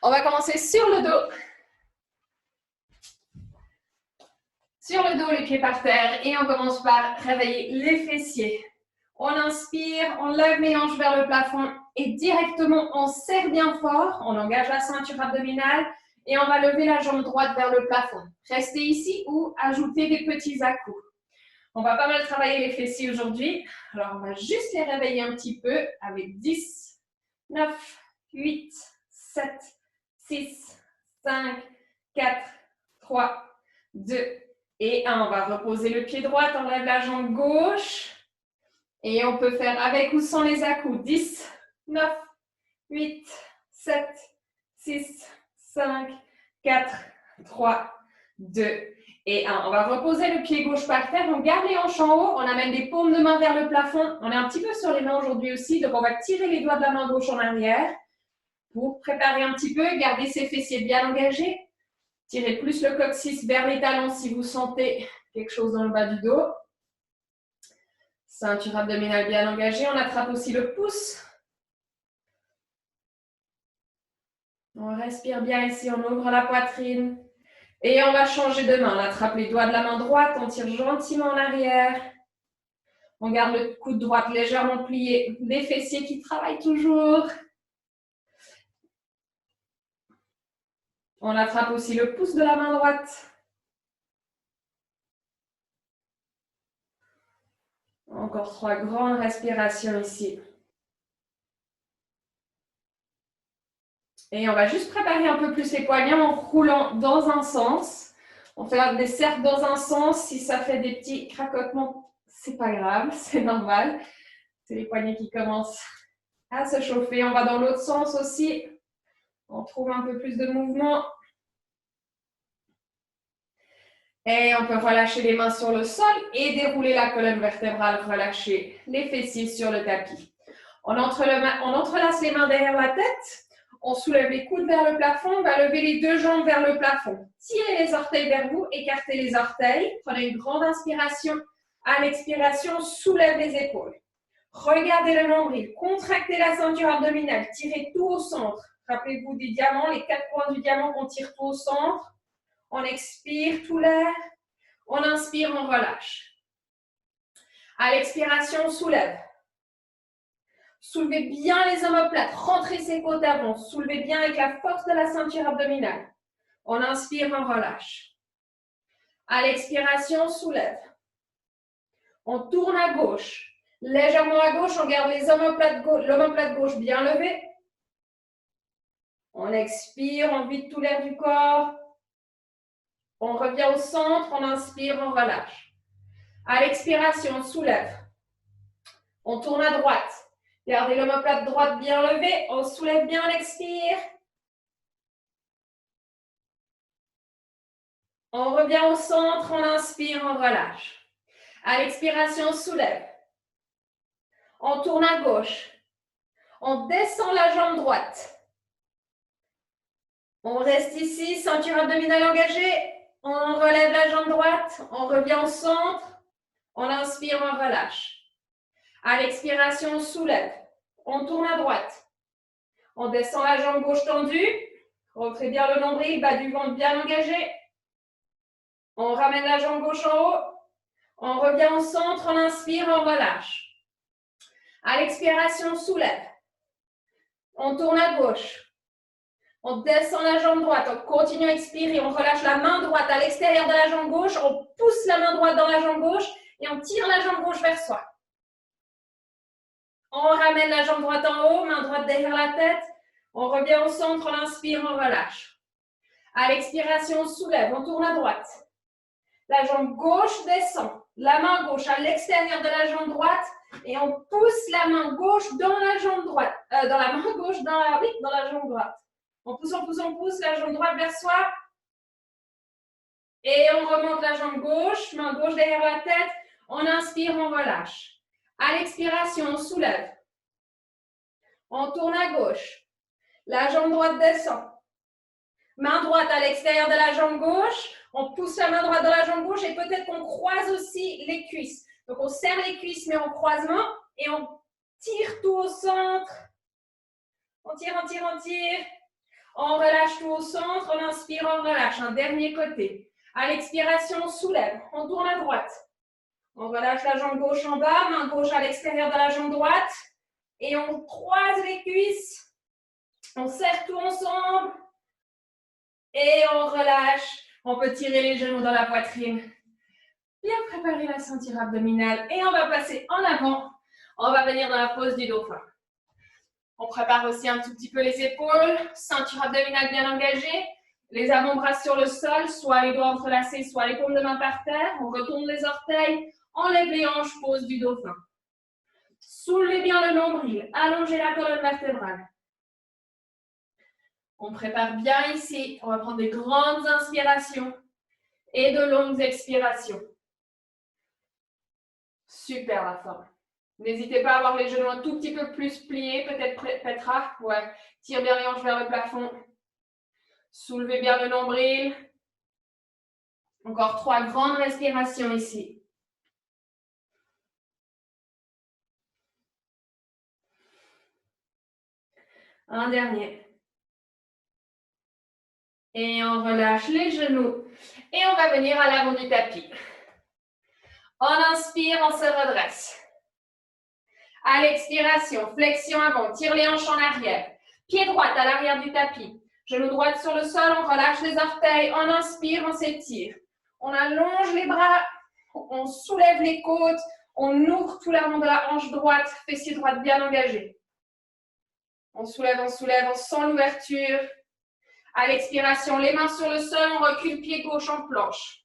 On va commencer sur le dos. Sur le dos, les pieds par terre. Et on commence par réveiller les fessiers. On inspire, on lève les hanches vers le plafond. Et directement, on serre bien fort. On engage la ceinture abdominale. Et on va lever la jambe droite vers le plafond. Restez ici ou ajoutez des petits à-coups. On va pas mal travailler les fessiers aujourd'hui. Alors, on va juste les réveiller un petit peu avec 10, 9, 8, 7, 6, 5, 4, 3, 2 et 1. On va reposer le pied droit, on lève la jambe gauche. Et on peut faire avec ou sans les à-coups. 10, 9, 8, 7, 6, 5, 4, 3, 2 et 1. On va reposer le pied gauche par terre. On garde les hanches en haut. On amène les paumes de main vers le plafond. On est un petit peu sur les mains aujourd'hui aussi. Donc, on va tirer les doigts de la main gauche en arrière pour préparer un petit peu. Garder ses fessiers bien engagés. Tirez plus le coccyx vers les talons si vous sentez quelque chose dans le bas du dos. Ceinture abdominale bien engagée. On attrape aussi le pouce. On respire bien ici. On ouvre la poitrine. Et on va changer de main. On attrape les doigts de la main droite, on tire gentiment en arrière. On garde le coude droit légèrement plié. Les fessiers qui travaillent toujours. On attrape aussi le pouce de la main droite. Encore 3 grandes respirations ici. Et on va juste préparer un peu plus les poignets en roulant dans un sens. On fait des cercles dans un sens. Si ça fait des petits craquements, c'est pas grave, c'est normal. C'est les poignets qui commencent à se chauffer. On va dans l'autre sens aussi. On trouve un peu plus de mouvement. Et on peut relâcher les mains sur le sol et dérouler la colonne vertébrale. Relâcher les fessiers sur le tapis. On entrelace les mains derrière la tête. On soulève les coudes vers le plafond, on va lever les deux jambes vers le plafond. Tirez les orteils vers vous, écartez les orteils. Prenez une grande inspiration. À l'expiration, soulève les épaules. Regardez le nombril, contractez la ceinture abdominale, tirez tout au centre. Rappelez-vous du diamant, les 4 points du diamant, on tire tout au centre. On expire tout l'air. On inspire, on relâche. À l'expiration, on soulève. Soulevez bien les omoplates, rentrez ses côtes avant. Soulevez bien avec la force de la ceinture abdominale. On inspire, on relâche. À l'expiration, on soulève. On tourne à gauche. Légèrement à gauche, on garde l'omoplate gauche bien levée. On expire, on vide tout l'air du corps. On revient au centre, on inspire, on relâche. À l'expiration, on soulève. On tourne à droite. Gardez l'omoplate droite bien levée. On soulève bien, on expire. On revient au centre, on inspire, on relâche. À l'expiration, on soulève. On tourne à gauche. On descend la jambe droite. On reste ici, ceinture abdominale engagée. On relève la jambe droite. On revient au centre. On inspire, on relâche. À l'expiration, on soulève. On tourne à droite. On descend la jambe gauche tendue. Rentrez bien le nombril, bas du ventre bien engagé. On ramène la jambe gauche en haut. On revient au centre, on inspire, on relâche. À l'expiration, on soulève. On tourne à gauche. On descend la jambe droite. On continue à expirer. On relâche la main droite à l'extérieur de la jambe gauche. On pousse la main droite dans la jambe gauche et on tire la jambe gauche vers soi. On ramène la jambe droite en haut, main droite derrière la tête. On revient au centre, on inspire, on relâche. À l'expiration, on soulève, on tourne à droite. La jambe gauche descend. La main gauche à l'extérieur de la jambe droite et on pousse la main gauche dans la jambe droite. Dans la main gauche, dans la jambe droite. On pousse la jambe droite vers soi. Et on remonte la jambe gauche, main gauche derrière la tête. On inspire, on relâche. À l'expiration, on soulève. On tourne à gauche. La jambe droite descend. Main droite à l'extérieur de la jambe gauche. On pousse la main droite dans la jambe gauche et peut-être qu'on croise aussi les cuisses. Donc, on serre les cuisses, mais en croisement. Et on tire tout au centre. On tire, on tire, on tire. On relâche tout au centre, on inspire, on relâche. Un dernier côté. À l'expiration, on soulève, on tourne à droite. On relâche la jambe gauche en bas, main gauche à l'extérieur de la jambe droite. Et on croise les cuisses. On serre tout ensemble. Et on relâche. On peut tirer les genoux dans la poitrine. Bien préparer la ceinture abdominale. Et on va passer en avant. On va venir dans la pose du dauphin. On prépare aussi un tout petit peu les épaules. Ceinture abdominale bien engagée. Les avant-bras sur le sol, soit les doigts entrelacés, soit les paumes de main par terre. On retourne les orteils. Enlève les hanches, pose du dauphin. Soulevez bien le nombril. Allongez la colonne vertébrale. On prépare bien ici. On va prendre des grandes inspirations et de longues expirations. Super la forme. N'hésitez pas à avoir les genoux un tout petit peu plus pliés, peut-être Petra. Ouais. Tire bien les hanches vers le plafond. Soulevez bien le nombril. Encore 3 grandes respirations ici. Un dernier. Et on relâche les genoux. Et on va venir à l'avant du tapis. On inspire, on se redresse. À l'expiration, flexion avant, tire les hanches en arrière. Pied droit à l'arrière du tapis. Genou droit sur le sol, on relâche les orteils. On inspire, on s'étire. On allonge les bras, on soulève les côtes, on ouvre tout l'avant de la hanche droite, fessier droite bien engagé. On soulève, on sent l'ouverture. À l'expiration, les mains sur le sol, on recule pied gauche en planche.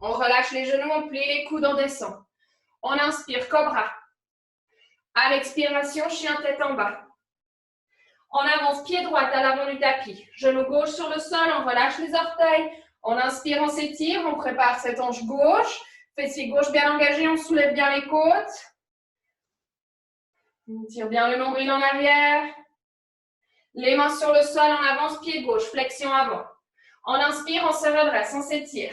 On relâche les genoux, on plie les coudes, on descend. On inspire, cobra. À l'expiration, chien tête en bas. On avance pied droit à l'avant du tapis. Genou gauche sur le sol, on relâche les orteils. On inspire, on s'étire, on prépare cette hanche gauche. Fessier gauche bien engagé, on soulève bien les côtes. On tire bien le nombril en arrière. Les mains sur le sol, on avance pied gauche, flexion avant. On inspire, on se redresse, on s'étire.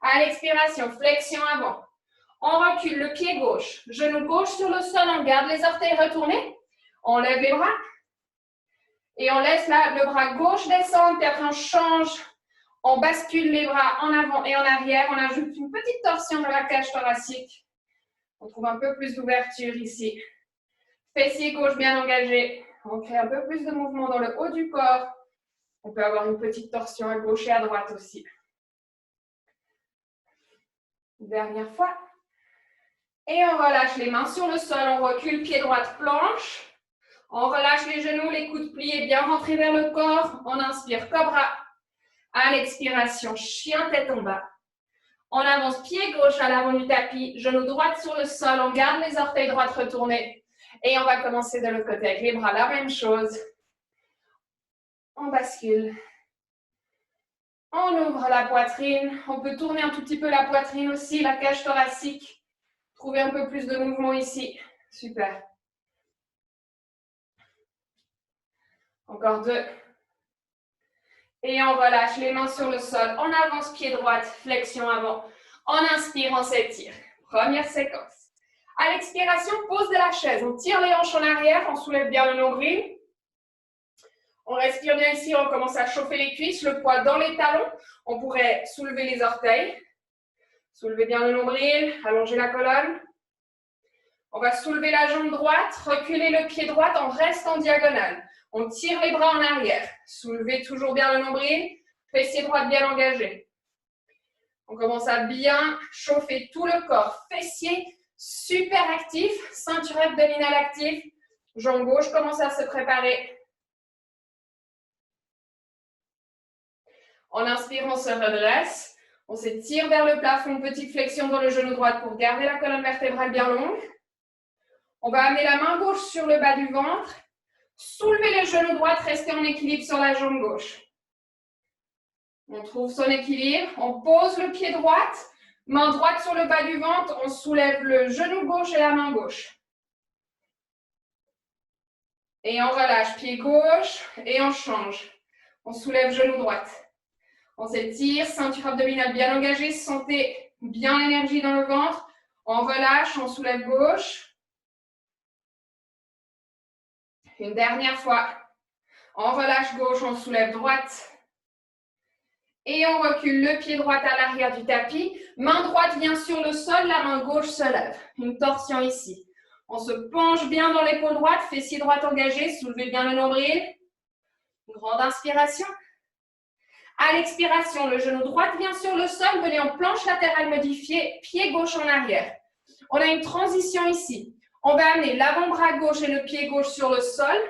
À l'expiration, flexion avant. On recule le pied gauche, genou gauche sur le sol, on garde les orteils retournés. On lève les bras. Et on laisse le bras gauche descendre, puis après on change. On bascule les bras en avant et en arrière. On ajoute une petite torsion de la cage thoracique. On trouve un peu plus d'ouverture ici. Fessier gauche bien engagé. On crée un peu plus de mouvement dans le haut du corps. On peut avoir une petite torsion à gauche et à droite aussi. Dernière fois. Et on relâche les mains sur le sol. On recule, pied droite, planche. On relâche les genoux, les coudes pliés, bien rentrés vers le corps. On inspire, cobra. À l'expiration, chien tête en bas. On avance pied gauche à l'avant du tapis, genou droit sur le sol. On garde les orteils droits retournés. Et on va commencer de l'autre côté avec les bras, la même chose. On bascule. On ouvre la poitrine. On peut tourner un tout petit peu la poitrine aussi, la cage thoracique. Trouver un peu plus de mouvement ici. Super. Encore 2. Et on relâche les mains sur le sol. On avance pied droite, flexion avant. On inspire, on s'étire. Première séquence. À l'expiration, pose de la chaise. On tire les hanches en arrière, on soulève bien le nombril. On respire bien ici, on commence à chauffer les cuisses, le poids dans les talons. On pourrait soulever les orteils. Soulevez bien le nombril, allongez la colonne. On va soulever la jambe droite, reculer le pied droit, on reste en diagonale. On tire les bras en arrière. Soulevez toujours bien le nombril, fessier droit bien engagé. On commence à bien chauffer tout le corps. Fessier super actif, ceinture abdominale active. Jambe gauche commence à se préparer. On inspire, on se redresse. On s'étire vers le plafond, petite flexion dans le genou droit pour garder la colonne vertébrale bien longue. On va amener la main gauche sur le bas du ventre. Soulevez le genou droit, restez en équilibre sur la jambe gauche. On trouve son équilibre. On pose le pied droit. Main droite sur le bas du ventre. On soulève le genou gauche et la main gauche. Et on relâche pied gauche et on change. On soulève genou droite. On s'étire, ceinture abdominale bien engagée. Sentez bien l'énergie dans le ventre. On relâche, on soulève gauche. Une dernière fois. On relâche gauche, on soulève droite. Et on recule le pied droit à l'arrière du tapis. Main droite vient sur le sol, la main gauche se lève. Une torsion ici. On se penche bien dans l'épaule droite, fessier droite engagé, soulevez bien le nombril. Une grande inspiration. À l'expiration, le genou droit vient sur le sol, venez en planche latérale modifiée, pied gauche en arrière. On a une transition ici. On va amener l'avant-bras gauche et le pied gauche sur le sol.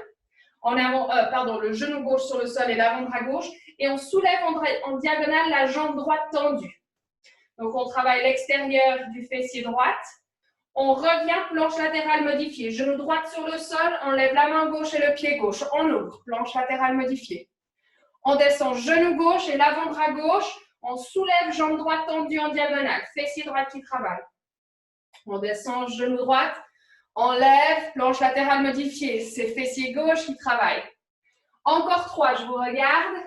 Le genou gauche sur le sol et l'avant-bras gauche. Et on soulève en diagonale la jambe droite tendue. Donc, on travaille l'extérieur du fessier droite. On revient, planche latérale modifiée. Genou droite sur le sol, on lève la main gauche et le pied gauche. On ouvre, planche latérale modifiée. On descend genou gauche et l'avant-bras gauche. On soulève jambe droite tendue en diagonale. Fessier droite qui travaille. On descend genou droite. On lève, planche latérale modifiée. C'est fessier gauche qui travaille. Encore 3, je vous regarde.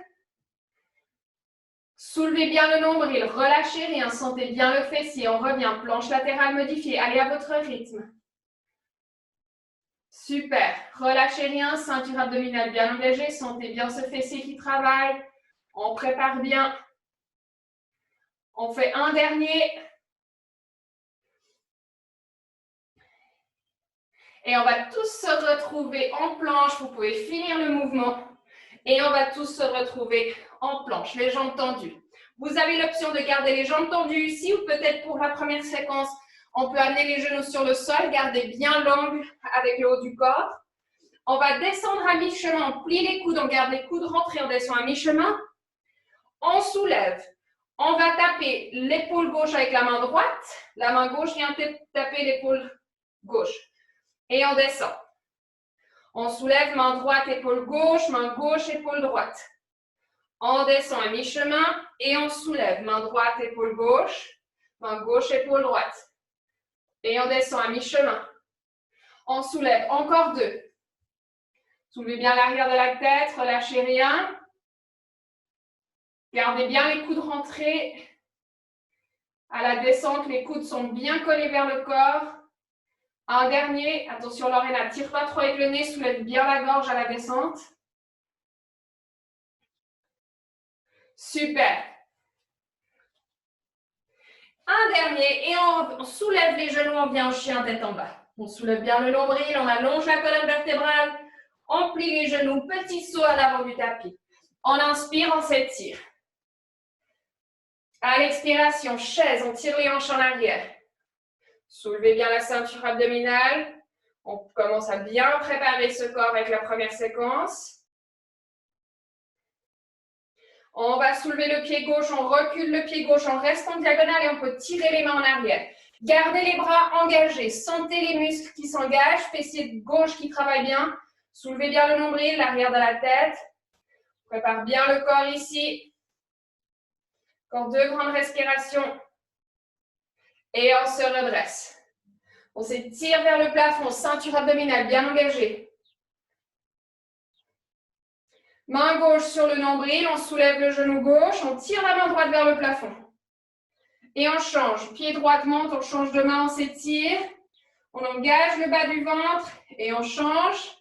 Soulevez bien le nombril, relâchez rien, sentez bien le fessier. On revient, planche latérale modifiée. Allez à votre rythme. Super. Relâchez rien, ceinture abdominale bien engagée. Sentez bien ce fessier qui travaille. On prépare bien. On fait un dernier. Et on va tous se retrouver en planche. Vous pouvez finir le mouvement. Et on va tous se retrouver en planche, les jambes tendues. Vous avez l'option de garder les jambes tendues ici ou peut-être pour la première séquence, on peut amener les genoux sur le sol, garder bien l'angle avec le haut du corps. On va descendre à mi-chemin, on plie les coudes, on garde les coudes rentrés, on descend à mi-chemin. On soulève. On va taper l'épaule gauche avec la main droite. La main gauche vient taper l'épaule gauche. Et on descend. On soulève, main droite, épaule gauche, épaule droite. On descend à mi-chemin et on soulève, main droite, épaule gauche, épaule droite. Et on descend à mi-chemin. On soulève, encore 2. Soulevez bien l'arrière de la tête, relâchez rien. Gardez bien les coudes rentrés. À la descente, les coudes sont bien collés vers le corps. Un dernier, attention Lorena, tire pas trop avec le nez, soulève bien la gorge à la descente. Super. Un dernier et on soulève les genoux, on vient en chien tête en bas. On soulève bien le nombril, on allonge la colonne vertébrale, on plie les genoux, petit saut à l'avant du tapis. On inspire, on s'étire. À l'expiration, chaise, on tire les hanches en arrière. Soulevez bien la ceinture abdominale. On commence à bien préparer ce corps avec la première séquence. On va soulever le pied gauche, on recule le pied gauche, on reste en diagonale et on peut tirer les mains en arrière. Gardez les bras engagés, sentez les muscles qui s'engagent, fessier gauche qui travaille bien. Soulevez bien le nombril, l'arrière de la tête. Prépare bien le corps ici. Encore 2 grandes respirations. Et on se redresse. On s'étire vers le plafond, ceinture abdominale bien engagée. Main gauche sur le nombril, on soulève le genou gauche, on tire la main droite vers le plafond. Et on change. Pied droit monte, on change de main, on s'étire. On engage le bas du ventre et on change.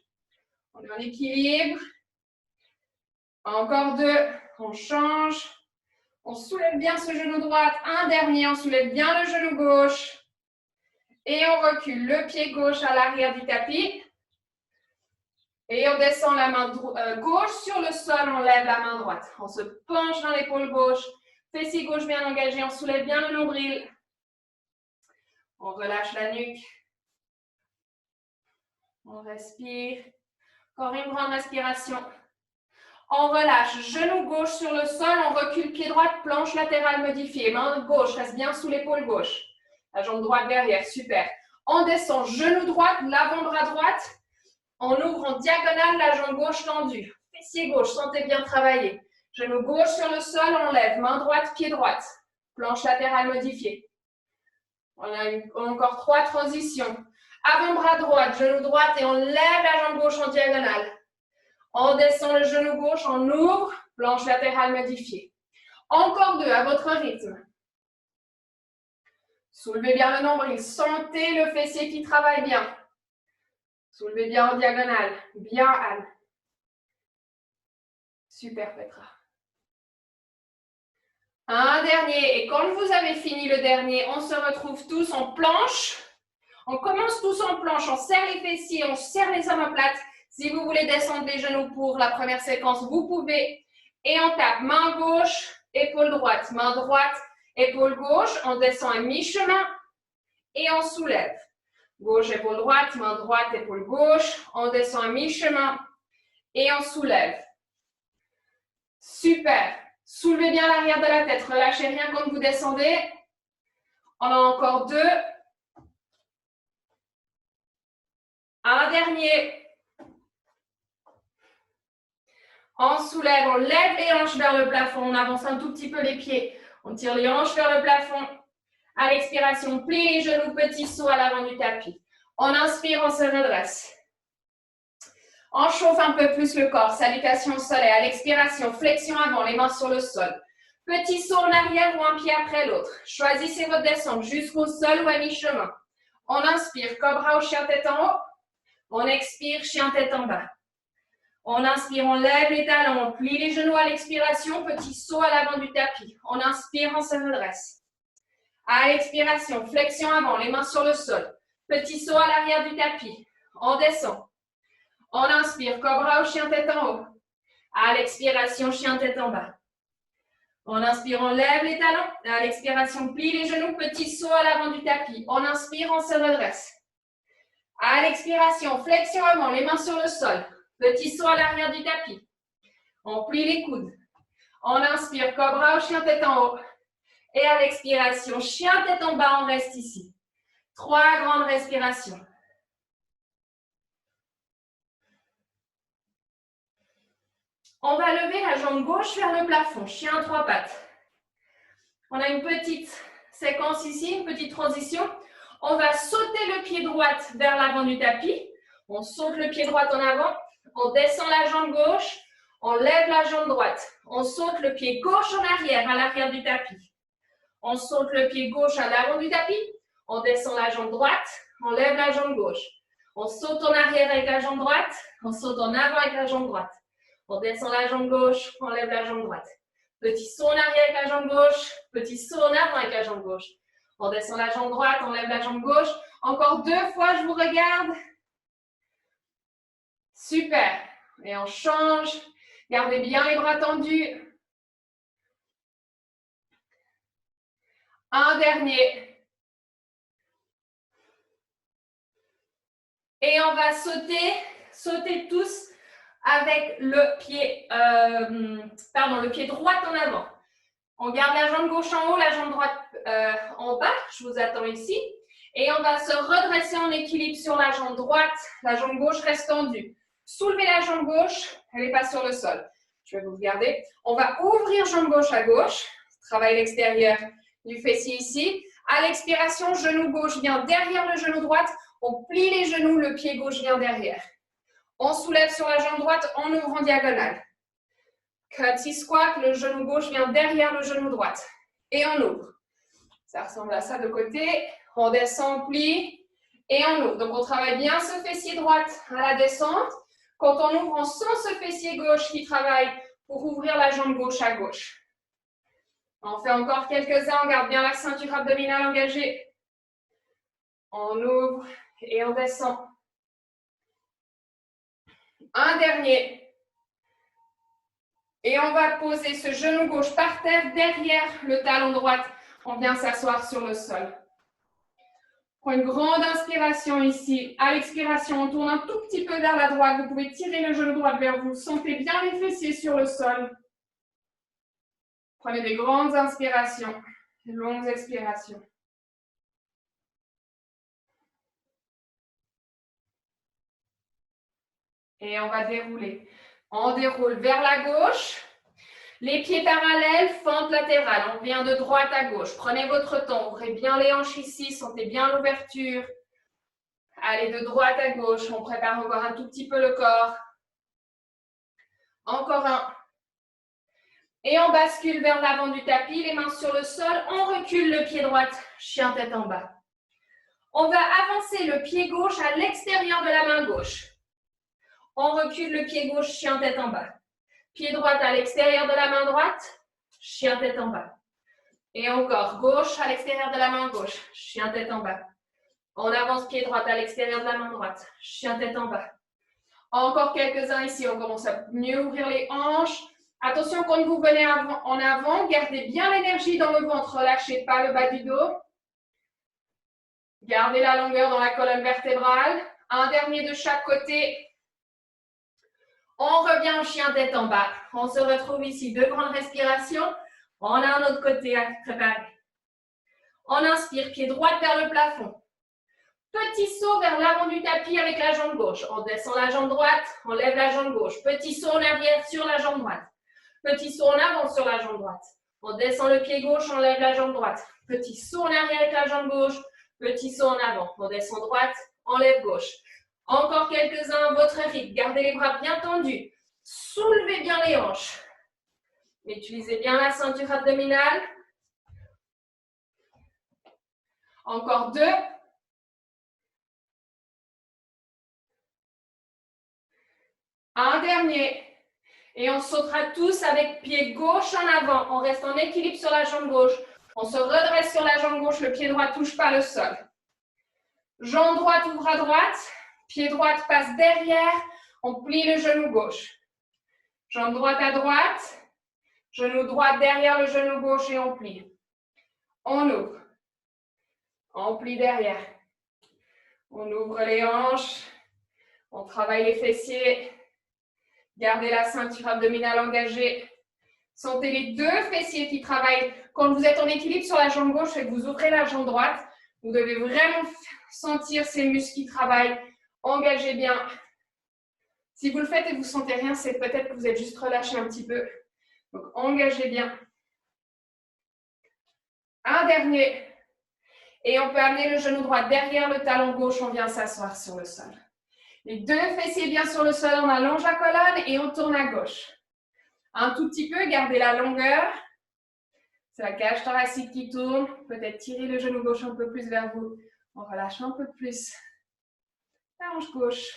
On est en équilibre. Encore 2, on change. On soulève bien ce genou droit. Un dernier, on soulève bien le genou gauche. Et on recule le pied gauche à l'arrière du tapis. Et on descend la main gauche sur le sol, on lève la main droite. On se penche dans l'épaule gauche. Fessier gauche bien engagé, on soulève bien le nombril. On relâche la nuque. On respire. Encore une grande respiration. On relâche, genou gauche sur le sol, on recule pied droit, planche latérale modifiée. Main gauche reste bien sous l'épaule gauche. La jambe droite derrière, super. On descend, genou droit, l'avant-bras droite. On ouvre en diagonale la jambe gauche tendue. Fessier gauche, sentez bien travailler. Genou gauche sur le sol, on lève. Main droite, pied droite. Planche latérale modifiée. On a encore 3 transitions. Avant-bras droite, genou droite et on lève la jambe gauche en diagonale. On descend le genou gauche, on ouvre. Planche latérale modifiée. Encore 2 à votre rythme. Soulevez bien le nombril. Sentez le fessier qui travaille bien. Soulevez bien en diagonale. Bien, Anne. Super, Petra. Un dernier. Et quand vous avez fini le dernier, on se retrouve tous en planche. On commence tous en planche. On serre les fessiers, on serre les omoplates. Si vous voulez descendre les genoux pour la première séquence, vous pouvez. Et on tape main gauche, épaule droite. Main droite, épaule gauche. On descend à mi-chemin et on soulève. Gauche, épaule droite. Main droite, épaule gauche. On descend à mi-chemin et on soulève. Super. Soulevez bien l'arrière de la tête. Relâchez rien quand vous descendez. On a encore 2. Un dernier. On soulève, on lève les hanches vers le plafond. On avance un tout petit peu les pieds. On tire les hanches vers le plafond. À l'expiration, on plie les genoux, petit saut à l'avant du tapis. On inspire, on se redresse. On chauffe un peu plus le corps. Salutation au soleil. À l'expiration, flexion avant, les mains sur le sol. Petit saut en arrière ou un pied après l'autre. Choisissez votre descente jusqu'au sol ou à mi-chemin. On inspire, cobra ou chien tête en haut. On expire, chien tête en bas. On inspire, on lève les talons, on plie les genoux à l'expiration. Petit saut à l'avant du tapis. On inspire, on se redresse. À l'expiration, flexion avant, les mains sur le sol. Petit saut à l'arrière du tapis. On descend. On inspire, cobra ou chien tête en haut. À l'expiration, chien tête en bas. On inspire, on lève les talons. À l'expiration, on plie les genoux, petit saut à l'avant du tapis. On inspire, on se redresse. À l'expiration, flexion avant, les mains sur le sol. Petit saut à l'arrière du tapis. On plie les coudes. On inspire, cobra ou chien tête en haut. Et à l'expiration, chien tête en bas, on reste ici. 3 grandes respirations. On va lever la jambe gauche vers le plafond, chien à 3 pattes. On a une petite séquence ici, une petite transition. On va sauter le pied droit vers l'avant du tapis. On saute le pied droit en avant. On descend la jambe gauche. On lève la jambe droite. On saute le pied gauche en arrière, à l'arrière du tapis. On saute le pied gauche à l'avant du tapis. On descend la jambe droite. On lève la jambe gauche. On saute en arrière avec la jambe droite. On saute en avant avec la jambe droite. On descend la jambe gauche, on lève la jambe droite. Petit saut en arrière avec la jambe gauche, petit saut en avant avec la jambe gauche. On descend la jambe droite, on lève la jambe gauche. Encore 2 fois, je vous regarde. Super. Et on change. Gardez bien les bras tendus. Un dernier. Et on va sauter tous avec le pied droit en avant. On garde la jambe gauche en haut, la jambe droite en bas. Je vous attends ici. Et on va se redresser en équilibre sur la jambe droite. La jambe gauche reste tendue. Soulevez la jambe gauche, elle n'est pas sur le sol. Je vais vous regarder. On va ouvrir jambe gauche à gauche. Travaille l'extérieur du fessier ici. À l'expiration, genou gauche vient derrière le genou droit. On plie les genoux, le pied gauche vient derrière. On soulève sur la jambe droite, on ouvre en diagonale. Curtsy squat, le genou gauche vient derrière le genou droit. Et on ouvre. Ça ressemble à ça de côté. On descend, on plie et on ouvre. Donc on travaille bien ce fessier droit à la descente. Quand on ouvre, on sent ce fessier gauche qui travaille pour ouvrir la jambe gauche à gauche. On fait encore quelques-uns, on garde bien la ceinture abdominale engagée. On ouvre et on descend. Un dernier. Et on va poser ce genou gauche par terre derrière le talon droit. On vient s'asseoir sur le sol. Prends une grande inspiration ici. À l'expiration, on tourne un tout petit peu vers la droite. Vous pouvez tirer le genou droit vers vous. Sentez bien les fessiers sur le sol. Prenez des grandes inspirations, des longues expirations. Et on va dérouler. On déroule vers la gauche. Les pieds parallèles, fente latérale. On vient de droite à gauche. Prenez votre temps. Ouvrez bien les hanches ici. Sentez bien l'ouverture. Allez de droite à gauche. On prépare encore un tout petit peu le corps. Encore un. Et on bascule vers l'avant du tapis. Les mains sur le sol. On recule le pied droit. Chien tête en bas. On va avancer le pied gauche à l'extérieur de la main gauche. On recule le pied gauche, chien tête en bas. Pied droit à l'extérieur de la main droite, chien tête en bas. Et encore, gauche à l'extérieur de la main gauche, chien tête en bas. On avance pied droit à l'extérieur de la main droite, chien tête en bas. Encore quelques-uns ici, on commence à mieux ouvrir les hanches. Attention, quand vous venez en avant, gardez bien l'énergie dans le ventre, relâchez pas le bas du dos. Gardez la longueur dans la colonne vertébrale. Un dernier de chaque côté. On revient en chien tête en bas. On se retrouve ici, 2 grandes respirations. On a un autre côté à préparer. On inspire, pied droit vers le plafond. Petit saut vers l'avant du tapis avec la jambe gauche. On descend la jambe droite, on lève la jambe gauche. Petit saut en arrière sur la jambe droite. Petit saut en avant sur la jambe droite. On descend le pied gauche, on lève la jambe droite. Petit saut en arrière avec la jambe gauche. Petit saut en avant. On descend droite, on lève gauche. Encore quelques-uns à votre rythme. Gardez les bras bien tendus. Soulevez bien les hanches. Utilisez bien la ceinture abdominale. Encore 2. Un dernier. Et on sautera tous avec pied gauche en avant. On reste en équilibre sur la jambe gauche. On se redresse sur la jambe gauche. Le pied droit ne touche pas le sol. Jambe droite ouvre à droite. Pied droit passe derrière. On plie le genou gauche. Jambe droite à droite. Genou droit derrière le genou gauche et on plie. On ouvre. On plie derrière. On ouvre les hanches. On travaille les fessiers. Gardez la ceinture abdominale engagée. Sentez les 2 fessiers qui travaillent. Quand vous êtes en équilibre sur la jambe gauche et que vous ouvrez la jambe droite, vous devez vraiment sentir ces muscles qui travaillent. Engagez bien. Si vous le faites et que vous ne sentez rien, c'est peut-être que vous êtes juste relâché un petit peu. Donc, engagez bien. Un dernier. Et on peut amener le genou droit derrière le talon gauche. On vient s'asseoir sur le sol. Les 2 fessiers bien sur le sol, on allonge la colonne et on tourne à gauche. Un tout petit peu, gardez la longueur. C'est la cage thoracique qui tourne. Peut-être tirer le genou gauche un peu plus vers vous. On relâche un peu plus la hanche gauche.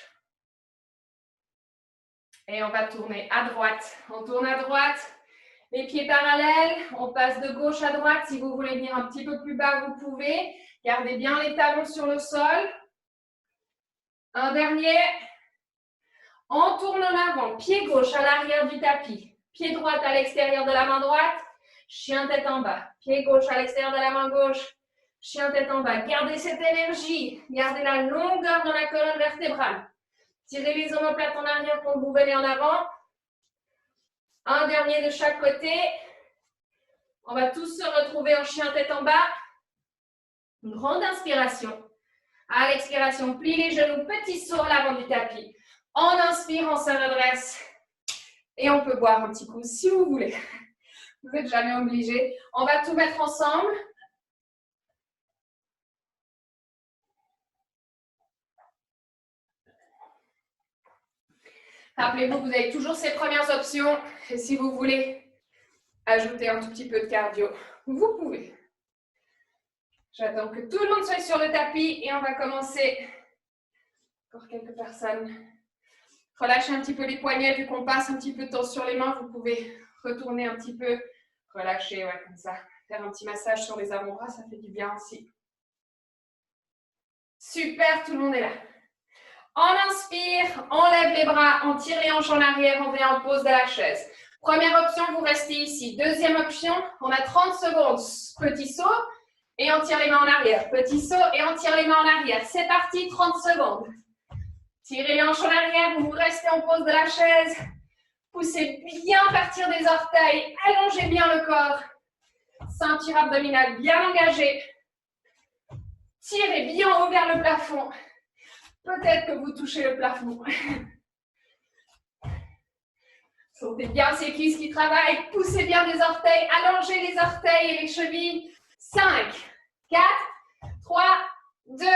Et on va tourner à droite. On tourne à droite. Les pieds parallèles. On passe de gauche à droite. Si vous voulez venir un petit peu plus bas, vous pouvez. Gardez bien les talons sur le sol. Un dernier. On tourne en avant. Pied gauche à l'arrière du tapis. Pied droit à l'extérieur de la main droite. Chien tête en bas. Pied gauche à l'extérieur de la main gauche. Chien tête en bas. Gardez cette énergie. Gardez la longueur dans la colonne vertébrale. Tirez les omoplates en arrière quand vous venez en avant. Un dernier de chaque côté. On va tous se retrouver en chien tête en bas. Une grande inspiration. À l'expiration, plie les genoux. Petit saut à l'avant du tapis. On inspire, on se redresse. Et on peut boire un petit coup si vous voulez. Vous n'êtes jamais obligé. On va tout mettre ensemble. Rappelez-vous, vous avez toujours ces premières options. Et si vous voulez ajouter un tout petit peu de cardio, vous pouvez. J'attends que tout le monde soit sur le tapis et on va commencer. Encore quelques personnes. Relâchez un petit peu les poignets, vu qu'on passe un petit peu de temps sur les mains, vous pouvez retourner un petit peu, relâcher, ouais, comme ça. Faire un petit massage sur les avant-bras, ça fait du bien aussi. Super, tout le monde est là. On inspire, on lève les bras, on tire les hanches en arrière, on vient en pose de la chaise. Première option, vous restez ici. Deuxième option, on a 30 secondes, petit saut et on tire les mains en arrière. Petit saut et on tire les mains en arrière. C'est parti, 30 secondes. Tirez les hanches en arrière, vous restez en pose de la chaise. Poussez bien à partir des orteils, allongez bien le corps. Ceinture abdominale bien engagée. Tirez bien haut vers le plafond. Peut-être que vous touchez le plafond. Sentez bien ces cuisses qui travaillent. Poussez bien les orteils. Allongez les orteils et les chevilles. 5, 4, 3, 2,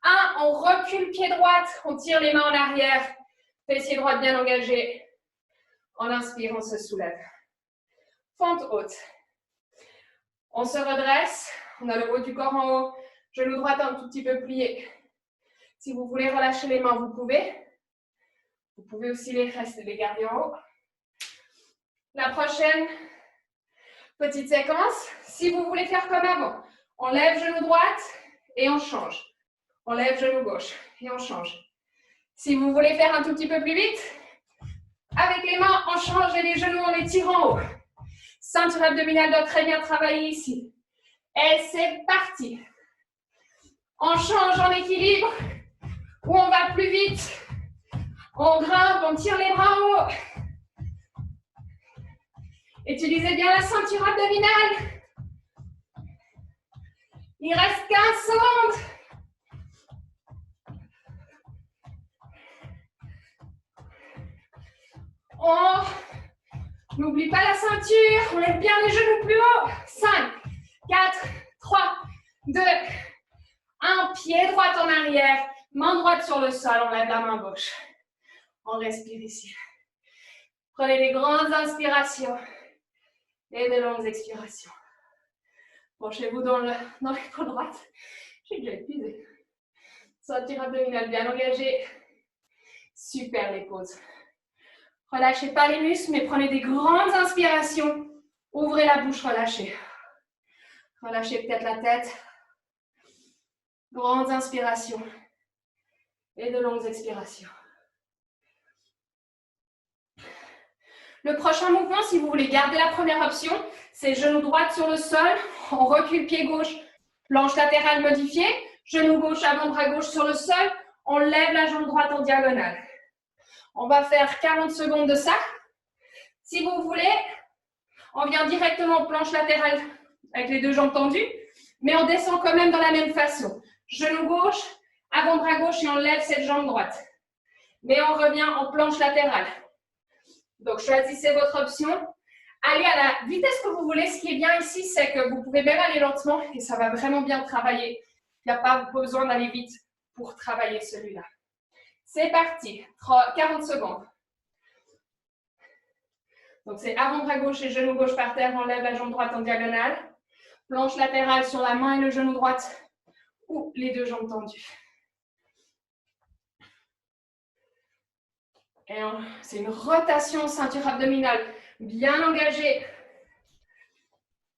1. On recule pied droit. On tire les mains en arrière. Fessier droit bien engagé. On inspire, on se soulève. Fente haute. On se redresse. On a le haut du corps en haut. Genou droit un tout petit peu plié. Si vous voulez relâcher les mains, vous pouvez. Vous pouvez aussi les garder en haut. La prochaine petite séquence, si vous voulez faire comme avant, on lève genou droite et on change. On lève genou gauche et on change. Si vous voulez faire un tout petit peu plus vite, avec les mains, on change et les genoux, on les tire en haut. Ceinture abdominale doit très bien travailler ici. Et c'est parti. On change en équilibre ou on va plus vite. On grimpe, on tire les bras en haut. Utilisez bien la ceinture abdominale. Il reste 15 secondes. On n'oublie pas la ceinture. On lève bien les genoux plus haut. 5, 4, 3, 2, 1. Pied droit en arrière. Main droite sur le sol. On lève la main gauche. On respire ici. Prenez des grandes inspirations et de longues expirations. Penchez-vous dans l'épaule droite. J'ai déjà épuisé. Ceinture abdominale bien engagée. Super les pauses. Relâchez pas les muscles, mais prenez des grandes inspirations. Ouvrez la bouche, relâchez. Relâchez peut-être la tête. Grandes inspirations et de longues expirations. Le prochain mouvement, si vous voulez garder la première option, c'est genou droit sur le sol. On recule pied gauche, planche latérale modifiée. Genou gauche, avant-bras gauche sur le sol. On lève la jambe droite en diagonale. On va faire 40 secondes de ça. Si vous voulez, on vient directement planche latérale avec les deux jambes tendues, mais on descend quand même dans la même façon. Genou gauche, avant-bras gauche et on lève cette jambe droite. Mais on revient en planche latérale. Donc, choisissez votre option. Allez à la vitesse que vous voulez. Ce qui est bien ici, c'est que vous pouvez même aller lentement et ça va vraiment bien travailler. Il n'y a pas besoin d'aller vite pour travailler celui-là. C'est parti. 40 secondes. Donc, c'est avant-bras gauche et genou gauche par terre. On lève la jambe droite en diagonale. Planche latérale sur la main et le genou droite ou les deux jambes tendues. Et c'est une rotation ceinture abdominale bien engagée.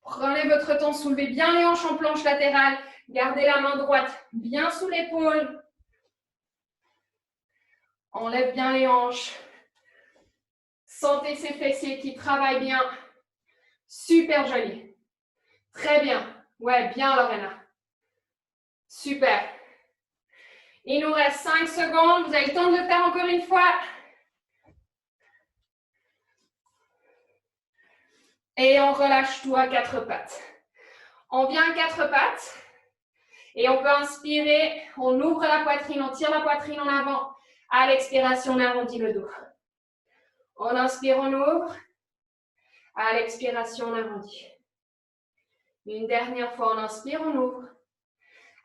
Prenez votre temps, soulevez bien les hanches en planche latérale. Gardez la main droite bien sous l'épaule. Enlève bien les hanches. Sentez ces fessiers qui travaillent bien. Super joli. Très bien. Ouais, bien Lorena. Super. Il nous reste 5 secondes. Vous avez le temps de le faire encore une fois. Et on relâche tout à 4 pattes. On vient à 4 pattes. Et on peut inspirer. On ouvre la poitrine. On tire la poitrine en avant. À l'expiration, on arrondit le dos. On inspire, on ouvre. À l'expiration, on arrondit. Une dernière fois, on inspire, on ouvre.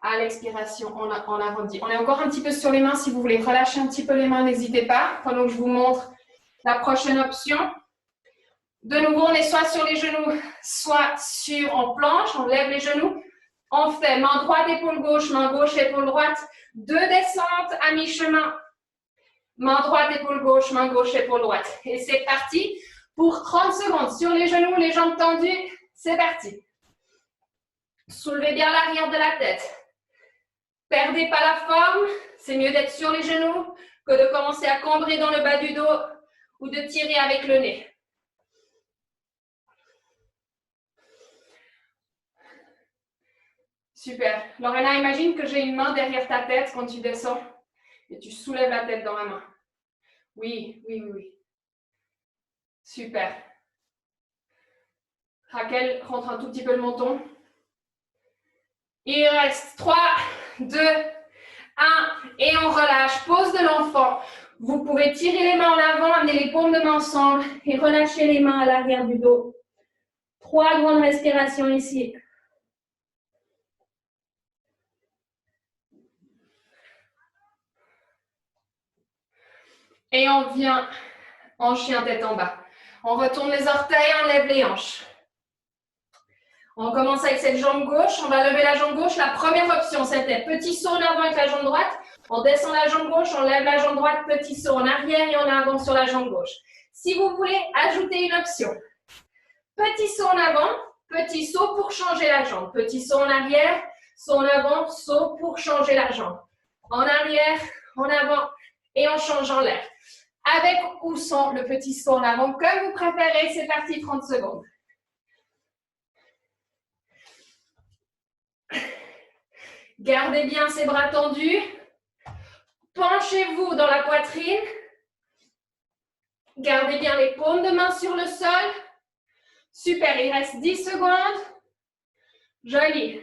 À l'expiration, on arrondit. On est encore un petit peu sur les mains. Si vous voulez relâcher un petit peu les mains, n'hésitez pas. Pendant que je vous montre la prochaine option. De nouveau, on est soit sur les genoux, soit en planche. On lève les genoux. On fait main droite, épaule gauche, main gauche, épaule droite. 2 descentes à mi-chemin. Main droite, épaule gauche, main gauche, épaule droite. Et c'est parti pour 30 secondes. Sur les genoux, les jambes tendues. C'est parti. Soulevez bien l'arrière de la tête. Perdez pas la forme. C'est mieux d'être sur les genoux que de commencer à cambrer dans le bas du dos ou de tirer avec le nez. Super. Lorena, imagine que j'ai une main derrière ta tête quand tu descends et tu soulèves la tête dans ma main. Oui, oui, oui, oui. Super. Raquel, rentre un tout petit peu le menton. Il reste 3, 2, 1 et on relâche. Pose de l'enfant. Vous pouvez tirer les mains en avant, amener les paumes de main ensemble et relâcher les mains à l'arrière du dos. 3 grandes respirations ici. Et on vient en chien tête en bas. On retourne les orteils, on lève les hanches. On commence avec cette jambe gauche. On va lever la jambe gauche. La première option, c'était petit saut en avant avec la jambe droite. On descend la jambe gauche, on lève la jambe droite, petit saut en arrière et on avance sur la jambe gauche. Si vous voulez ajouter une option, petit saut en avant, petit saut pour changer la jambe. Petit saut en arrière, saut en avant, saut pour changer la jambe. En arrière, en avant et on change en l'air. Avec ou sans le petit saut en avant, comme vous préférez, c'est parti, 30 secondes. Gardez bien ces bras tendus. Penchez-vous dans la poitrine. Gardez bien les paumes de main sur le sol. Super, il reste 10 secondes. Joli.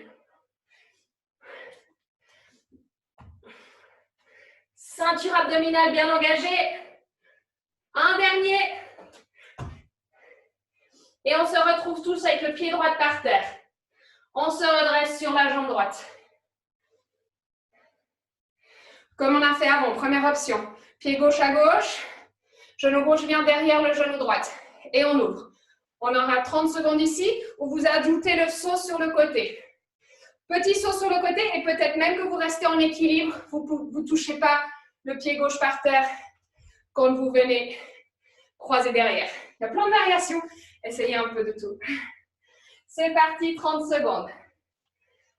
Ceinture abdominale bien engagée. Un dernier. Et on se retrouve tous avec le pied droit par terre. On se redresse sur la jambe droite. Comme on a fait avant, première option. Pied gauche à gauche. Genou gauche vient derrière le genou droit. Et on ouvre. On aura 30 secondes ici où vous ajoutez le saut sur le côté. Petit saut sur le côté et peut-être même que vous restez en équilibre. Vous ne touchez pas le pied gauche par terre quand vous venez croiser derrière. Il y a plein de variations. Essayez un peu de tout. C'est parti, 30 secondes.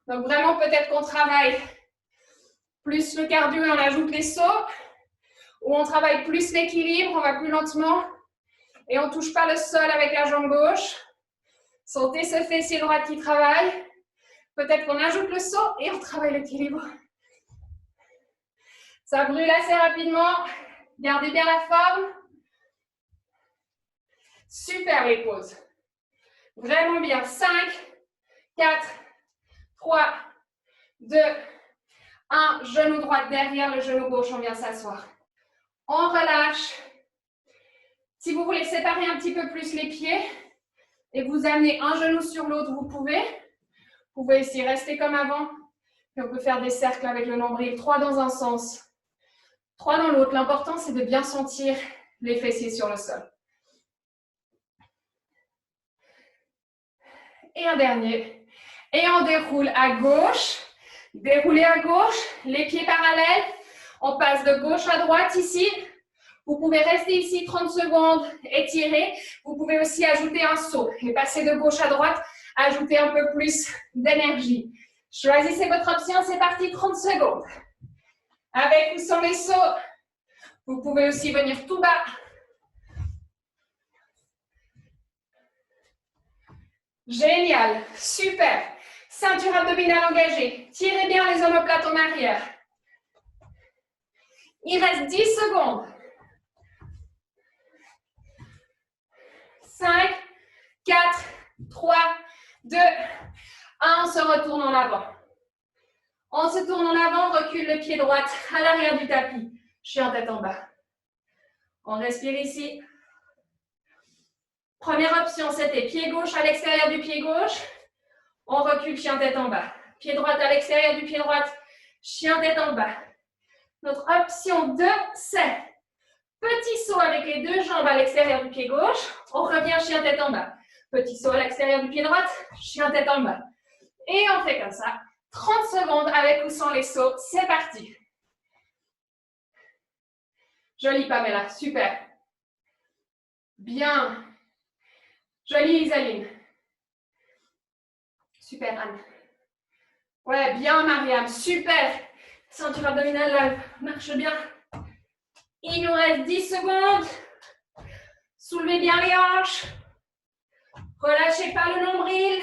Donc vraiment, peut-être qu'on travaille plus le cardio et on ajoute les sauts. Ou on travaille plus l'équilibre, on va plus lentement. Et on ne touche pas le sol avec la jambe gauche. Sentez ce fessier droit qui travaille. Peut-être qu'on ajoute le saut et on travaille l'équilibre. Ça brûle assez rapidement. Gardez bien la forme. Super les pauses. Vraiment bien. 5, 4, 3, 2, 1. Genou droit derrière le genou gauche. On vient s'asseoir. On relâche. Si vous voulez séparer un petit peu plus les pieds et vous amener un genou sur l'autre, vous pouvez. Vous pouvez ici rester comme avant. Et on peut faire des cercles avec le nombril. 3 dans un sens, 3 dans l'autre. L'important, c'est de bien sentir les fessiers sur le sol. Et un dernier. Et on déroule à gauche. Déroulez à gauche. Les pieds parallèles. On passe de gauche à droite ici. Vous pouvez rester ici 30 secondes, étirer. Vous pouvez aussi ajouter un saut et passer de gauche à droite, ajouter un peu plus d'énergie. Choisissez votre option, c'est parti, 30 secondes. Avec ou sans les sauts, vous pouvez aussi venir tout bas. Génial, super. Ceinture abdominale engagée. Tirez bien les omoplates en arrière. Il reste 10 secondes. 5, 4, 3, 2, 1. On se retourne en avant. On se tourne en avant, recule le pied droit à l'arrière du tapis. Chien tête en bas. On respire ici. Première option, c'était pied gauche à l'extérieur du pied gauche. On recule, chien tête en bas. Pied droit à l'extérieur du pied droit, chien tête en bas. Notre option 2, c'est petit saut avec les deux jambes à l'extérieur du pied gauche. On revient chien tête en bas. Petit saut à l'extérieur du pied droit, chien tête en bas. Et on fait comme ça. 30 secondes avec ou sans les sauts. C'est parti. Jolie Pamela, super. Bien. Jolie Isaline. Super Anne. Ouais, bien Mariam, super. Ceinture abdominale marche bien. Il nous reste 10 secondes. Soulevez bien les hanches. Relâchez pas le nombril.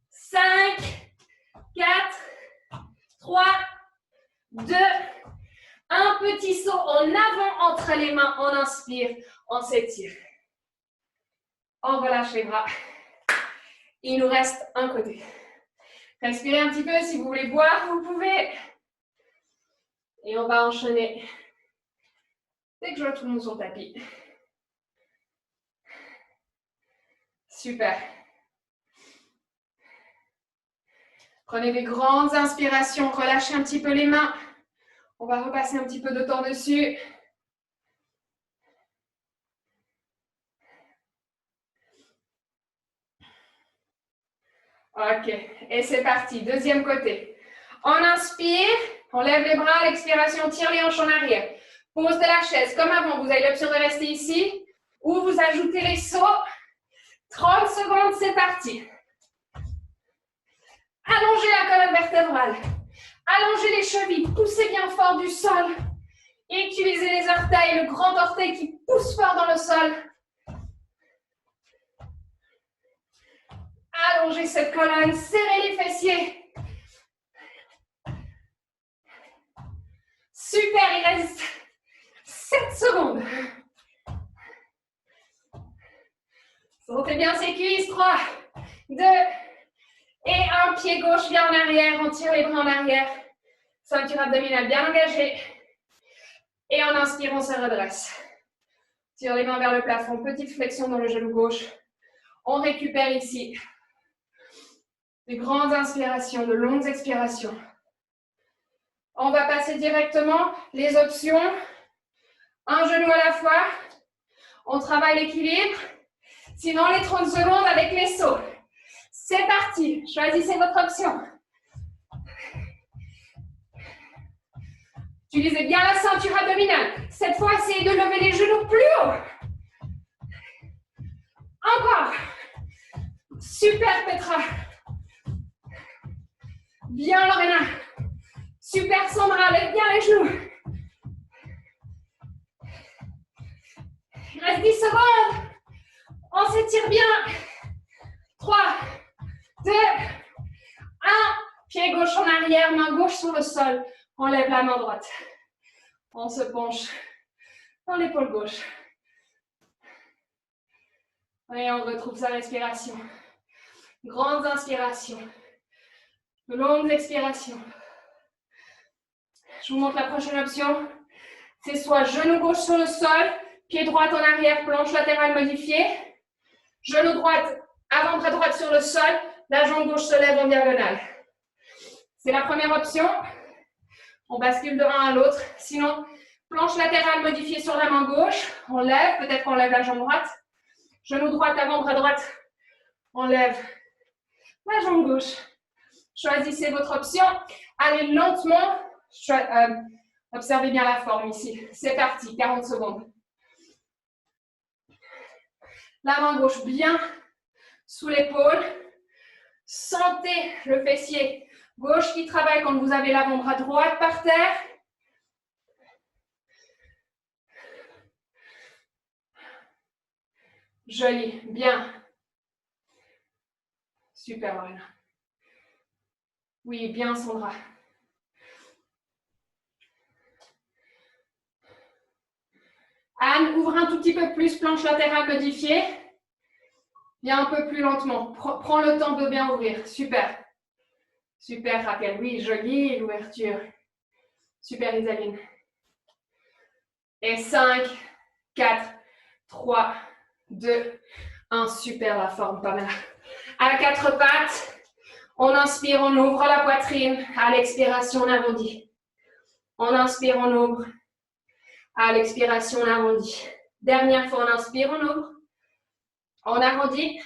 5, 4, 3, 2, un petit saut en avant entre les mains. On inspire, on s'étire. On relâche les bras. Il nous reste un côté. Respirez un petit peu. Si vous voulez boire, vous pouvez. Et on va enchaîner. Dès que je vois tout le monde sur le tapis. Super. Prenez des grandes inspirations. Relâchez un petit peu les mains. On va repasser un petit peu de temps dessus. Ok, et c'est parti. Deuxième côté. On inspire, on lève les bras, l'expiration, tire les hanches en arrière. Pose de la chaise comme avant. Vous avez l'option de rester ici ou vous ajoutez les sauts. 30 secondes, c'est parti. Allongez la colonne vertébrale. Allongez les chevilles. Poussez bien fort du sol. Utilisez les orteils, le grand orteil qui pousse fort dans le sol. Allongez cette colonne, serrez les fessiers. Super, il reste 7 secondes. Sentez bien ces cuisses. 3, 2, et un pied gauche vient en arrière. On tire les bras en arrière. Ceinture abdominale bien engagée. Et en inspirant, on se redresse. Tire les mains vers le plafond. Petite flexion dans le genou gauche. On récupère ici. De grandes inspirations, de longues expirations. On va passer directement les options. Un genou à la fois. On travaille l'équilibre. Sinon, les 30 secondes avec les sauts. C'est parti. Choisissez votre option. Utilisez bien la ceinture abdominale. Cette fois, essayez de lever les genoux plus haut. Encore. Super, Petra. Bien, Lorena. Super, Sandra. Lève bien les genoux. Il reste 10 secondes. On s'étire bien. 3, 2, 1. Pied gauche en arrière, main gauche sur le sol. On lève la main droite. On se penche dans l'épaule gauche. Et on retrouve sa respiration. Grandes inspirations. Longues expirations. Je vous montre la prochaine option. C'est soit genou gauche sur le sol, pied droit en arrière, planche latérale modifiée. Genou droite, avant-bras droite sur le sol, la jambe gauche se lève en diagonale. C'est la première option. On bascule de l'un à l'autre. Sinon, planche latérale modifiée sur la main gauche. On lève, peut-être qu'on lève la jambe droite. Genou droite, avant-bras droite. On lève la jambe gauche. Choisissez votre option. Allez lentement. Observez bien la forme ici. C'est parti, 40 secondes. La main gauche bien sous l'épaule. Sentez le fessier gauche qui travaille quand vous avez l'avant-bras droit par terre. Joli, bien. Super, Lorena. Oui, bien, Sandra. Anne, ouvre un tout petit peu plus, planche latérale modifiée. Viens un peu plus lentement. Prends le temps de bien ouvrir. Super. Super, Raquel. Oui, jolie l'ouverture. Super, Isaline. Et 5, 4, 3, 2, 1. Super, la forme, pas mal. À 4 pattes, on inspire, on ouvre la poitrine. À l'expiration, on arrondit. On inspire, on ouvre. À l'expiration, on arrondit. Dernière fois, on inspire, on ouvre. On arrondit.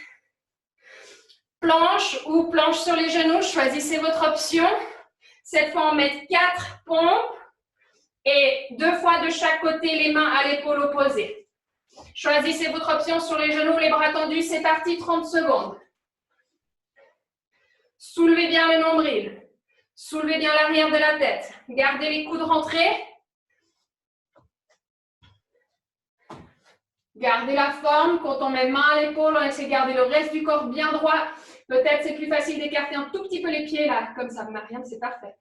Planche ou planche sur les genoux, choisissez votre option. Cette fois, on met 4 pompes et 2 fois de chaque côté, les mains à l'épaule opposée. Choisissez votre option sur les genoux, les bras tendus. C'est parti, 30 secondes. Soulevez bien le nombril. Soulevez bien l'arrière de la tête. Gardez les coudes rentrés. Gardez la forme. Quand on met main à l'épaule, on essaie de garder le reste du corps bien droit. Peut-être c'est plus facile d'écarter un tout petit peu les pieds là. Comme ça, Mariam, c'est parfait.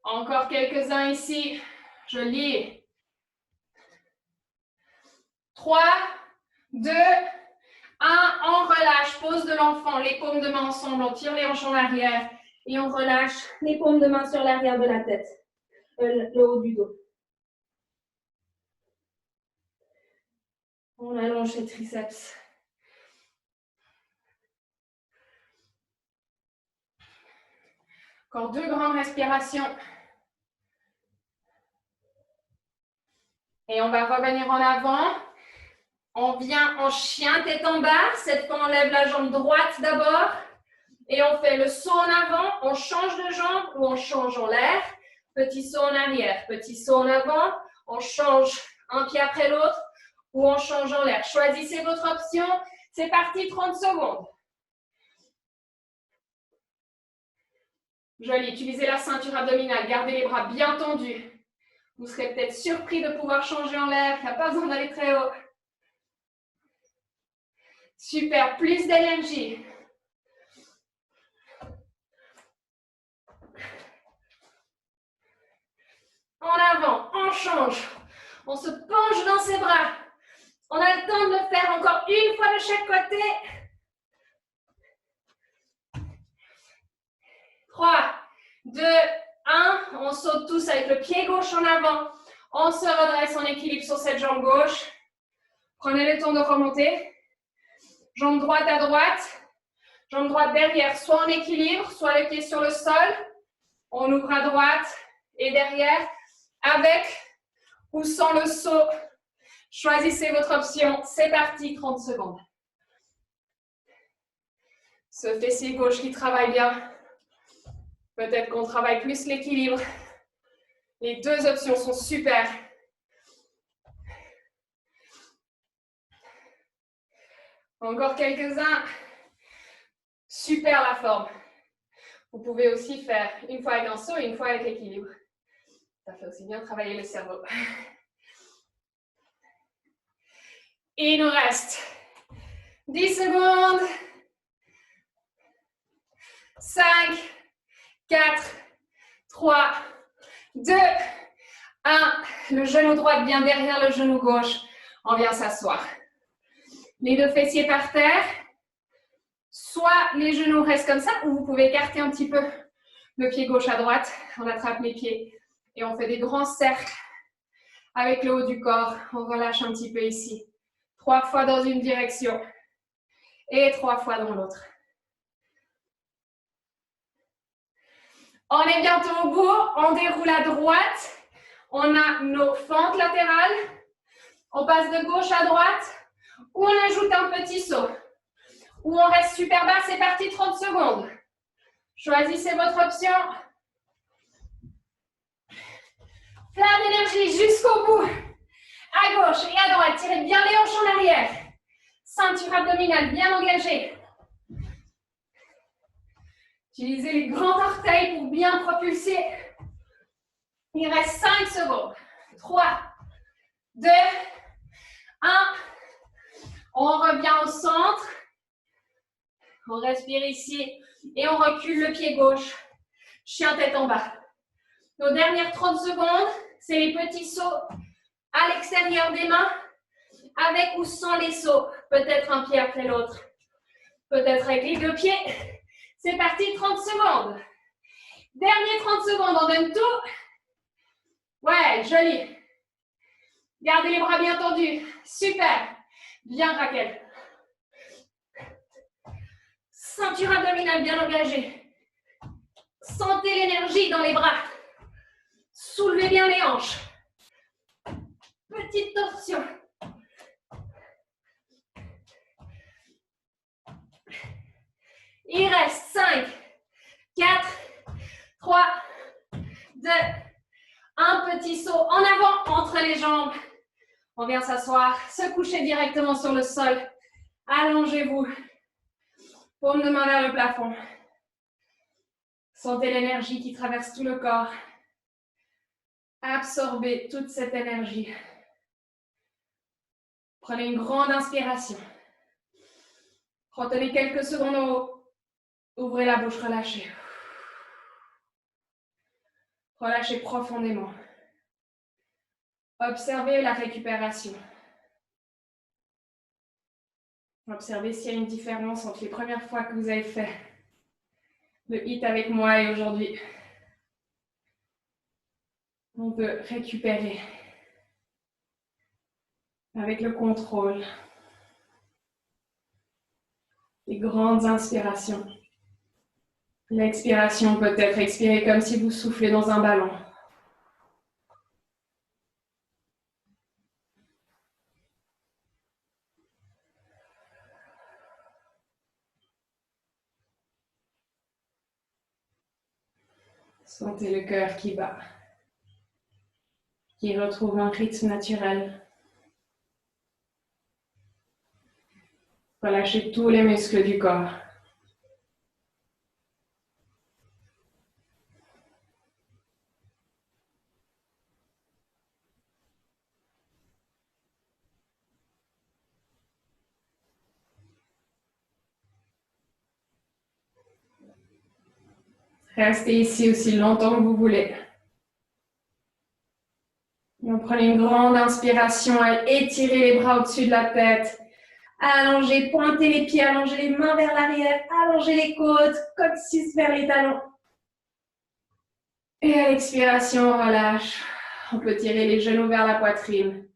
Encore quelques-uns ici. Joli. 3, 2, 1. On relâche. Pose de l'enfant. Les paumes de main ensemble. On tire les hanches en arrière. Et on relâche les paumes de main sur l'arrière de la tête. Le haut du dos. On allonge les triceps. Encore 2 grandes respirations. Et on va revenir en avant. On vient en chien tête en bas. Cette fois, on lève la jambe droite d'abord. Et on fait le saut en avant. On change de jambe ou on change en l'air. Petit saut en arrière, petit saut en avant. On change un pied après l'autre ou on change en l'air. Choisissez votre option. C'est parti, 30 secondes. Joli. Utilisez la ceinture abdominale. Gardez les bras bien tendus. Vous serez peut-être surpris de pouvoir changer en l'air. Il n'y a pas besoin d'aller très haut. Super. Plus d'énergie. En avant, on change. On se penche dans ses bras. On a le temps de le faire encore une fois de chaque côté. 3, 2, 1. On saute tous avec le pied gauche en avant. On se redresse en équilibre sur cette jambe gauche. Prenez le temps de remonter. Jambe droite à droite. Jambe droite derrière, soit en équilibre, soit les pieds sur le sol. On ouvre à droite et derrière, avec ou sans le saut. Choisissez votre option. C'est parti, 30 secondes. Ce fessier gauche qui travaille bien. Peut-être qu'on travaille plus l'équilibre. Les deux options sont super. Encore quelques-uns. Super la forme. Vous pouvez aussi faire une fois avec un saut et une fois avec l'équilibre. Ça fait aussi bien travailler le cerveau. Et il nous reste 10 secondes. 5, 4, 3, 2, 1. Le genou droit bien derrière le genou gauche. On vient s'asseoir. Les deux fessiers par terre. Soit les genoux restent comme ça, ou vous pouvez écarter un petit peu le pied gauche à droite. On attrape les pieds et on fait des grands cercles avec le haut du corps. On relâche un petit peu ici. 3 fois dans une direction et 3 fois dans l'autre. On est bientôt au bout. On déroule à droite. On a nos fentes latérales. On passe de gauche à droite ou on ajoute un petit saut. Ou on reste super bas. C'est parti, 30 secondes. Choisissez votre option. Plein d'énergie jusqu'au bout. À gauche et à droite. Tirez bien les hanches en arrière. Ceinture abdominale bien engagée. Utilisez les grands orteils pour bien propulser. Il reste 5 secondes. 3, 2, 1. On revient au centre. On respire ici et on recule le pied gauche. Chien tête en bas. Nos dernières 30 secondes, c'est les petits sauts à l'extérieur des mains, avec ou sans les sauts. Peut-être un pied après l'autre. Peut-être avec les deux pieds. C'est parti, 30 secondes. Dernier 30 secondes, on donne tout. Ouais, joli. Gardez les bras bien tendus. Super. Bien, Raquel. Ceinture abdominale bien engagée. Sentez l'énergie dans les bras. Soulevez bien les hanches. Petite torsion. Il reste 5, 4, 3, 2, un petit saut en avant entre les jambes. On vient s'asseoir, se coucher directement sur le sol. Allongez-vous. Paume de main vers le plafond. Sentez l'énergie qui traverse tout le corps. Absorbez toute cette énergie. Prenez une grande inspiration. Retenez quelques secondes en haut. Ouvrez la bouche, relâchez. Relâchez profondément. Observez la récupération. Observez s'il y a une différence entre les premières fois que vous avez fait le HIIT avec moi et aujourd'hui. On peut récupérer avec le contrôle. Les grandes inspirations. L'expiration peut être expirée comme si vous soufflez dans un ballon. Sentez le cœur qui bat. qui retrouve un rythme naturel. Relâchez tous les muscles du corps. Restez ici aussi longtemps que vous voulez. Et on prend une grande inspiration, étirez les bras au-dessus de la tête. Allongez, pointez les pieds, allongez les mains vers l'arrière, allongez les côtes, côte 6 vers les talons. Et à l'expiration, on relâche. On peut tirer les genoux vers la poitrine.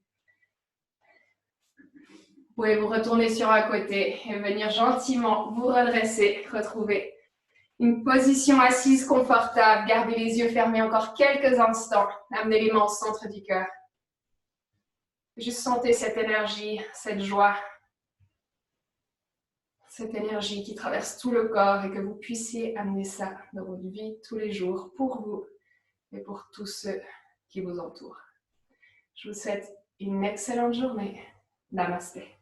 Vous pouvez vous retourner sur un côté et venir gentiment vous redresser, retrouver une position assise confortable. Gardez les yeux fermés encore quelques instants. Amenez les mains au centre du cœur. Juste sentez cette énergie, cette joie. Cette énergie qui traverse tout le corps et que vous puissiez amener ça dans votre vie tous les jours pour vous et pour tous ceux qui vous entourent. Je vous souhaite une excellente journée. Namasté.